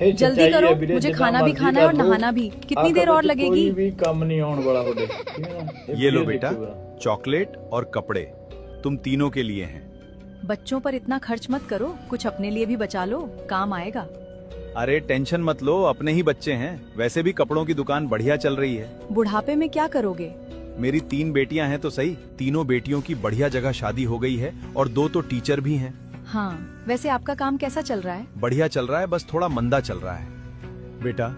जल्दी करो, मुझे खाना भी खाना है और नहाना भी। कितनी देर और लगेगी? कोई भी काम नहीं होने वाला होड़े, ठीक है ना? ये लो बेटा, चॉकलेट और कपड़े तुम तीनों के लिए हैं। बच्चों पर इतना खर्च मत करो, कुछ अपने लिए भी बचा लो, काम आएगा। अरे टेंशन मत लो, अपने ही बच्चे हैं। वैसे भी कपड़ों की दुकान बढ़िया चल रही है। बुढ़ापे में क्या करोगे? मेरी 3 बेटियां हैं तो सही, तीनों बेटियों की बढ़िया जगह शादी हो गई है और 2 तो टीचर भी हैं। हाँ, वैसे आपका काम कैसा चल रहा है? बढ़िया चल रहा है, बस थोड़ा मंदा चल रहा है। बेटा,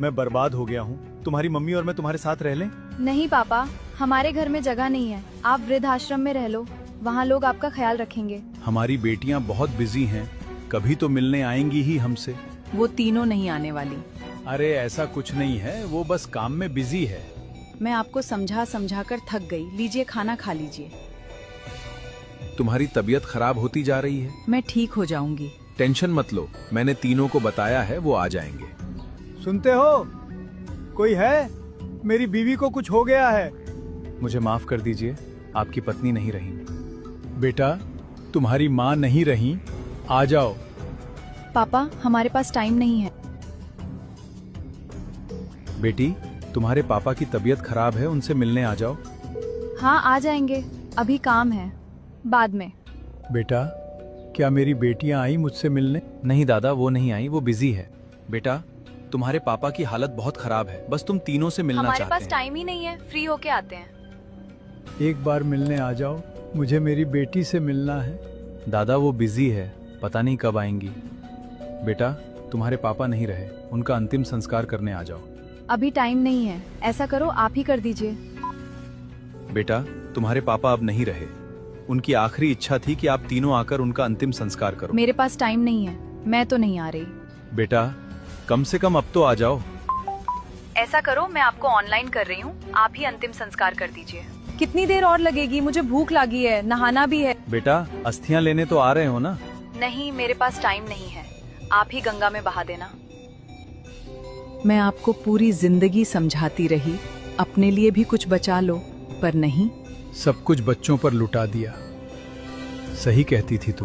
मैं बर्बाद हो गया हूँ, तुम्हारी मम्मी और मैं तुम्हारे साथ रह लें? नहीं पापा, हमारे घर में जगह नहीं है, आप वृद्धाश्रम में रह लो, वहाँ लोग आपका ख्याल रखेंगे। हमारी बेटियां बहुत बिजी हैं, कभी तो मिलने आएंगी ही हमसे। वो तीनों नहीं आने वाली। अरे ऐसा कुछ नहीं है, वो बस काम में बिजी है। मैं आपको समझा समझा कर थक गई, लीजिए खाना खा लीजिए। तुम्हारी तबीयत खराब होती जा रही है। मैं ठीक हो जाऊंगी। टेंशन मत लो, मैंने तीनों को बताया है, वो आ जाएंगे। सुनते हो? कोई है? मेरी बीवी को कुछ हो गया है। मुझे माफ कर दीजिए, आपकी पत्नी नहीं रही। बेटा, तुम्हारी माँ नहीं रही, आ जाओ। पापा, हमारे पास टाइम नहीं है। बेटी, तुम्हारे पापा की तबीयत खराब है, उनसे मिलने आ जाओ। हाँ आ जाएंगे, अभी काम है, बाद में। बेटा, क्या मेरी बेटियां आई मुझसे मिलने? नहीं दादा, वो नहीं आई, वो बिजी है। बेटा, तुम्हारे पापा की हालत बहुत खराब है, बस तुम तीनों से मिलना हमारे चाहते पास हैं। टाइम ही नहीं है, फ्री होके आते हैं। एक बार मिलने आ जाओ, मुझे मेरी बेटी से मिलना है। दादा, वो बिजी है, पता नहीं कब आएंगी। बेटा, तुम्हारे पापा नहीं रहे, उनका अंतिम संस्कार करने आ जाओ। अभी टाइम नहीं है, ऐसा करो आप ही कर दीजिए। बेटा, तुम्हारे पापा अब नहीं रहे, उनकी आखिरी इच्छा थी कि आप तीनों आकर उनका अंतिम संस्कार करो। मेरे पास टाइम नहीं है, मैं तो नहीं आ रही। बेटा, कम से कम अब तो आ जाओ। ऐसा करो, मैं आपको ऑनलाइन कर रही हूँ, आप ही अंतिम संस्कार कर दीजिए। कितनी देर और लगेगी? मुझे भूख लगी है, नहाना भी है। बेटा, अस्थियां लेने तो आ रहे हो ना? नहीं, मेरे पास टाइम नहीं है, आप ही गंगा में बहा देना। मैं आपको पूरी जिंदगी समझाती रही, अपने लिए भी कुछ बचा लो, पर नहीं। सब कुछ बच्चों पर लुटा दिया। सही कहती थी तुम।